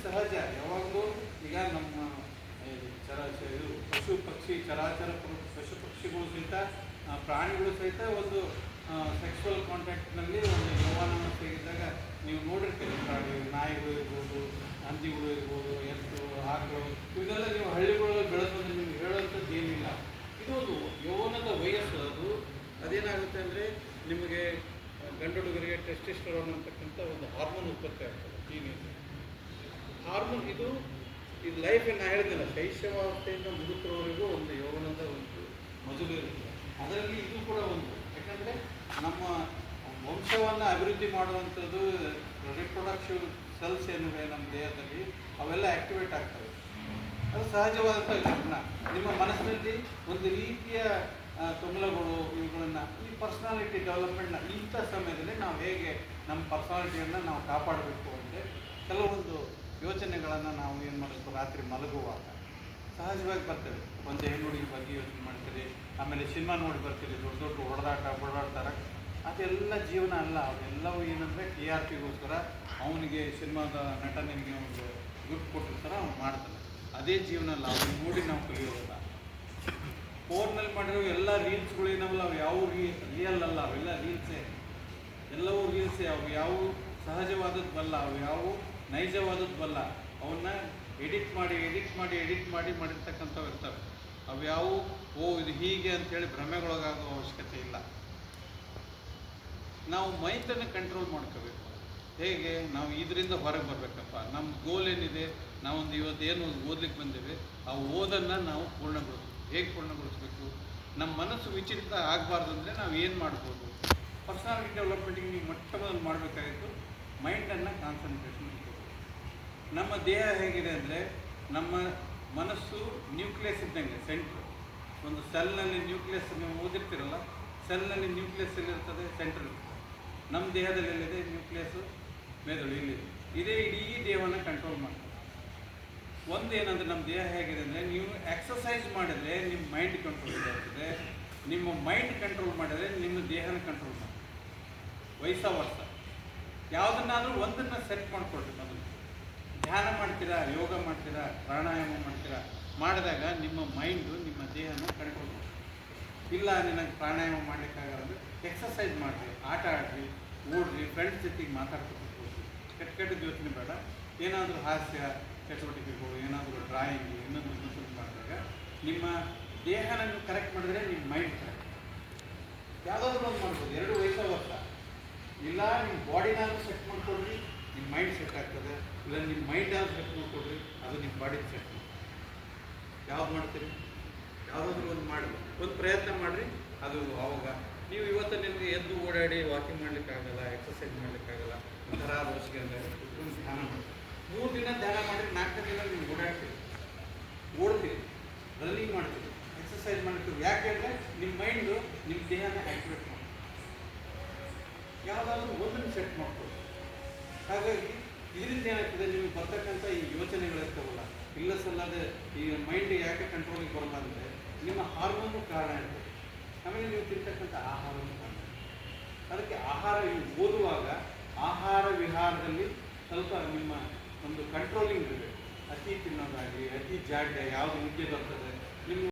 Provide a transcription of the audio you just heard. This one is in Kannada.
ಸಹಜ. ಯಾವಾಗಲೂ ಈಗ ನಮ್ಮ ಇದು ಪಶು ಪಕ್ಷಿ ಚರಾಚರ ಪಶು ಪಕ್ಷಿಗಳು ಸಹಿತ ಪ್ರಾಣಿಗಳು ಸಹಿತ ಒಂದು ಸೆಕ್ಸುವಲ್ ಕಾಂಟ್ಯಾಕ್ಟ್ನಲ್ಲಿ ಒಂದು ಯೌವನವನ್ನು ತೆಗೆದಾಗ ನೀವು ನೋಡಿರ್ತೀರಿ. ನಾಯಿಗಳು ಇರ್ಬೋದು, ಹಂದಿಗಳು ಇರ್ಬೋದು, ಎತ್ತು, ಆಕಳು, ಇವನ್ನೆಲ್ಲ ನೀವು ಹಳ್ಳಿಗಳಲ್ಲಿ ಬೆಳೆಸೋದು ನಿಮ್ಗೆ ಹೇಳೋಂಥದ್ದು ಏನಿಲ್ಲ. ಇದು ಒಂದು ಯೌವನದ ವಯಸ್ಸು. ಅದೇನಾಗುತ್ತೆ ಅಂದರೆ ನಿಮಗೆ ಗಂಡು ಹುಡುಗರಿಗೆ ಟೆಸ್ಟೋಸ್ಟೆರಾನ್ ಅಂತಕ್ಕಂಥ ಒಂದು ಹಾರ್ಮೋನ್ ಉತ್ಪತ್ತಿ ಆಗ್ತದೆ. ಟೀನೇಜ್ ಹಾರ್ಮೋನ್ ಇದು ಲೈಫ್ ನಾ ಹೇಳಿದಿಲ್ಲ, ಶೈಶವಾವಸ್ಥೆಯಿಂದ ಮುದುಕರವರೆಗೂ ಒಂದು ಯೌವನದ ಒಂದು ಮಜಲು ಇರುತ್ತೆ. ಅದರಲ್ಲಿ ಇದು ಕೂಡ ಒಂದು. ಯಾಕಂದರೆ ನಮ್ಮ ವಂಶವನ್ನು ಅಭಿವೃದ್ಧಿ ಮಾಡುವಂಥದ್ದು ರಿಪ್ರೊಡಕ್ಷನ್ ಸೆಲ್ಸ್ ಏನಿವೆ ನಮ್ಮ ದೇಹದಲ್ಲಿ, ಅವೆಲ್ಲ ಆ್ಯಕ್ಟಿವೇಟ್ ಆಗ್ತವೆ. ಅದು ಸಹಜವಾದಂಥ ಲಕ್ಷಣ. ನಿಮ್ಮ ಮನಸ್ಸಿನಲ್ಲಿ ಒಂದು ರೀತಿಯ ತೊಂದರೆಗಳು, ಇವುಗಳನ್ನು ಈ ಪರ್ಸನಾಲಿಟಿ ಡೆವಲಪ್ಮೆಂಟ್ನ ಇಂಥ ಸಮಯದಲ್ಲಿ ನಾವು ಹೇಗೆ ನಮ್ಮ ಪರ್ಸನಾಲಿಟಿಯನ್ನು ನಾವು ಕಾಪಾಡಬೇಕು ಅಂದರೆ ಕೆಲವೊಂದು ಯೋಚನೆಗಳನ್ನು ನಾವು ಏನು ಮಾಡಬೇಕು, ರಾತ್ರಿ ಮಲಗುವಾಗ ಸಹಜವಾಗಿ ಬರ್ತದೆ. ಒಂದು ಹೆಣ್ಣು ಹುಡುಗಿ ಬಗ್ಗೆ ಯೋಚನೆ ಮಾಡ್ತೀರಿ, ಆಮೇಲೆ ಸಿನಿಮಾ ನೋಡಿ ಬರ್ತೀರಿ, ದೊಡ್ಡ ದೊಡ್ಡ ಹೊಡೆದಾಡ್ತಾರೆ. ಅದೆಲ್ಲ ಜೀವನ ಅಲ್ಲ. ಅವೆಲ್ಲವೂ ಏನಂದರೆ TRPಗೋಸ್ಕರ ಅವನಿಗೆ ಸಿನಿಮಾದ ನಟನಿಗೆ ಒಂದು ದುಡ್ಡು ಕೊಟ್ಟಿರ್ತಾರೆ, ಅವ್ನು ಮಾಡ್ತಾನೆ. ಅದೇ ಜೀವನ ಅಲ್ಲ. ಅವ್ನು ನೋಡಿ ನಾವು ಕಲಿಯೋದಿಲ್ಲ. ಫೋನ್ನಲ್ಲಿ ಮಾಡಿರೋ ಎಲ್ಲ ರೀಲ್ಸ್ಗಳು ಏನವಲ್ಲ, ಅವು ಯಾವ ರಿಯಲ್ ಅಲ್ಲ, ಅವೆಲ್ಲ ರೀಲ್ಸೇ. ಎಲ್ಲವೂ ರೀಲ್ಸೇ. ಅವು ಯಾವ ಸಹಜವಾದದ್ದು ಬಲ್ಲ, ಅವು ಯಾವ ನೈಜವಾದದ್ದು ಬಲ್ಲ. ಅವನ್ನ ಎಡಿಟ್ ಮಾಡಿ ಮಾಡಿರ್ತಕ್ಕಂಥವು ಇರ್ತವೆ. ಅವು ಯಾವ ಇದು ಹೀಗೆ ಅಂಥೇಳಿ ಭ್ರಮೆಗೊಳಗಾಗೋ ಅವಶ್ಯಕತೆ ಇಲ್ಲ. ನಾವು ಮೈಂಡನ್ನು ಕಂಟ್ರೋಲ್ ಮಾಡ್ಕೋಬೇಕು. ಹೇಗೆ ನಾವು ಇದರಿಂದ ಹೊರಗೆ ಬರಬೇಕಪ್ಪ, ನಮ್ಮ ಗೋಲ್ ಏನಿದೆ, ನಾವೊಂದು ಇವತ್ತೇನು ಓದ್ಲಿಕ್ಕೆ ಬಂದೇವೆ, ಆ ಓದನ್ನು ನಾವು ಪೂರ್ಣಗೊಳಿಸ್ಬೇಕು. ಹೇಗೆ ಪೂರ್ಣಗೊಳಿಸ್ಬೇಕು? ನಮ್ಮ ಮನಸ್ಸು ವಿಚಲಿತ ಆಗಬಾರ್ದು ಅಂದರೆ ನಾವು ಏನು ಮಾಡ್ಬೋದು? ಪರ್ಸನಾಲಿಟಿ ಡೆವಲಪ್ಮೆಂಟಿಗೆ ನೀವು ಮೊಟ್ಟ ಮೊದಲು ಮಾಡಬೇಕಾಗಿತ್ತು ಮೈಂಡನ್ನು ಕಾನ್ಸಂಟ್ರೇಷನ್ ಇಟ್ಕೋಬೇಕು. ನಮ್ಮ ದೇಹ ಹೇಗಿದೆ ಅಂದರೆ, ನಮ್ಮ ಮನಸ್ಸು ನ್ಯೂಕ್ಲಿಯಸ್ ಇದ್ದಂಗೆ, ಸೆಂಟ್ರ್. ಒಂದು ಸೆಲ್ನಲ್ಲಿ ನ್ಯೂಕ್ಲಿಯಸ್ ನೀವು ಓದಿರ್ತೀರಲ್ಲ, ಸೆಲ್ನಲ್ಲಿ ನ್ಯೂಕ್ಲಿಯಸ್ ಎಲ್ಲಿರ್ತದೆ? ಸೆಂಟ್ರ್ ಇರ್ತದೆ. ನಮ್ಮ ದೇಹದಲ್ಲಿ ಎಲ್ಲಿದೆ ನ್ಯೂಕ್ಲಿಯಸ್ಸು? ಮೆದುಳು ಇಲ್ಲಿದೆ. ಇದೇ ಇಡೀ ದೇಹವನ್ನು ಕಂಟ್ರೋಲ್ ಮಾಡ್ತದೆ. ಒಂದೇನಂದರೆ ನಮ್ಮ ದೇಹ ಹೇಗಿದೆ ಅಂದರೆ, ನೀವು ಎಕ್ಸಸೈಸ್ ಮಾಡಿದರೆ ನಿಮ್ಮ ಮೈಂಡ್ ಕಂಟ್ರೋಲ್ ಆಗ್ತದೆ, ನಿಮ್ಮ ಮೈಂಡ್ ಕಂಟ್ರೋಲ್ ಮಾಡಿದರೆ ನಿಮ್ಮ ದೇಹನ ಕಂಟ್ರೋಲ್ ಮಾಡ್ತದೆ. ವರ್ಷ ಯಾವುದನ್ನಾದರೂ ಒಂದನ್ನು ಸೆಟ್ ಮಾಡಿಕೊಡ್ರಿ. ಮೊದಲು ಧ್ಯಾನ ಮಾಡ್ತೀರಾ, ಯೋಗ ಮಾಡ್ತೀರಾ, ಪ್ರಾಣಾಯಾಮ ಮಾಡ್ತೀರಾ, ಮಾಡಿದಾಗ ನಿಮ್ಮ ಮೈಂಡು ನಿಮ್ಮ ದೇಹನ ಕಂಟ್ರೋಲ್ ಮಾಡ್ತೀವಿ. ಇಲ್ಲ ನನಗೆ ಪ್ರಾಣಾಯಾಮ ಮಾಡಲಿಕ್ಕಾಗಲ್ಲ ಅಂದರೆ ಎಕ್ಸಸೈಸ್ ಮಾಡಿರಿ, ಆಟ ಆಡಿರಿ, ಓಡ್ರಿ, ಫ್ರೆಂಡ್ಸ್ ಜೊತೆಗೆ ಮಾತಾಡ್ಕೊಂಡು ಕೆಟ್ಟ ಯೋಚನೆ ಬೇಡ. ಏನಾದರೂ ಹಾಸ್ಯ ಚಟುವಟಿಕೆಗಳು, ಏನಾದರೂ ಡ್ರಾಯಿಂಗ್, ಇನ್ನೊಂದು ಮಾಡಿದಾಗ ನಿಮ್ಮ ದೇಹನ ನೀವು ಕರೆಕ್ಟ್ ಮಾಡಿದ್ರೆ ನಿಮ್ಮ ಮೈಂಡ್ ಕರೆಕ್ಟ್. ಯಾವುದಾದ್ರೂ ಒಂದು ಮಾಡ್ಬೋದು. 2 ವರ್ಷ ಇಲ್ಲ ನಿಮ್ಮ ಬಾಡಿನಾದ್ರೂ ಸೆಟ್ ಮಾಡ್ಕೊಡ್ರಿ, ನಿಮ್ಮ ಮೈಂಡ್ ಸೆಟ್ ಆಗ್ತದೆ. ಇಲ್ಲ ನಿಮ್ಮ ಮೈಂಡ್ ಆದ್ರೂ ಸೆಟ್ ಮಾಡ್ಕೊಡ್ರಿ, ಅದು ನಿಮ್ಮ ಬಾಡಿನ ಸೆಟ್ ಮಾಡಿ. ಯಾವ್ದು ಮಾಡ್ತೀರಿ? ಯಾವುದಾದ್ರೂ ಒಂದು ಮಾಡಿ, ಒಂದು ಪ್ರಯತ್ನ ಮಾಡಿರಿ. ಅದು ಅವಾಗ ನೀವು ಇವತ್ತು ನಿಮಗೆ ಎದ್ದು ಓಡಾಡಿ ವಾಕಿಂಗ್ ಮಾಡಲಿಕ್ಕಾಗಲ್ಲ, ಎಕ್ಸಸೈಸ್ ಮಾಡಲಿಕ್ಕಾಗಲ್ಲ, ಒಂಥರ ರೋಸಿಗೆ ಅಂದಾಗ ಕುತ್ಕೊಂಡು ಧ್ಯಾನ ಮಾಡಿ 3 ದಿನ ಧ್ಯಾನ ಮಾಡಿರಿ. 4ನೇ ದಿನ ನೀವು ಓಡಾಡ್ತೀರಿ, ಓಡ್ತೀರಿ, ರನ್ನಿಂಗ್ ಮಾಡ್ತೀರಿ, ಎಕ್ಸಸೈಸ್ ಮಾಡ್ತೀವಿ. ಯಾಕೆಂದರೆ ನಿಮ್ಮ ಮೈಂಡು ನಿಮ್ಮ ದೇಹನ ಆ್ಯಕ್ಟಿವೇಟ್ ಮಾಡಿ ಯಾವುದಾದ್ರೂ ಒಂದನ್ನು ಸೆಟ್ ಮಾಡ್ಕೊಳ್ಳಿ. ಹಾಗಾಗಿ ಇದರಿಂದ ಏನಾಗ್ತದೆ, ನಿಮಗೆ ಬರ್ತಕ್ಕಂಥ ಈ ಯೋಚನೆಗಳಿರ್ತಾವಲ್ಲ, ಇಲ್ಲ ಸಲ್ಲದೆ ಈ ಮೈಂಡ್ ಯಾಕೆ ಕಂಟ್ರೋಲಿಗೆ ಬರಲ್ಲ ಅಂದರೆ ನಿಮ್ಮ ಹಾರ್ಮೋನು ಕಾರಣ ಇರ್ತದೆ. ಆಮೇಲೆ ನೀವು ತಿಂತಕ್ಕಂಥ ಆಹಾರವೂ ಕಾರಣ. ಅದಕ್ಕೆ ಆಹಾರ ಓದುವಾಗ ಆಹಾರ ವಿಹಾರದಲ್ಲಿ ಸ್ವಲ್ಪ ನಿಮ್ಮ ಒಂದು ಕಂಟ್ರೋಲಿಂಗ್ ಇರಬೇಕು. ಅತಿ ತಿನ್ನೋದಾಗಲಿ, ಅತಿ ಜಾಡ್ಯ ಯಾವುದು ನಿದ್ದೆ ಬರ್ತದೆ ನಿಮ್ಮ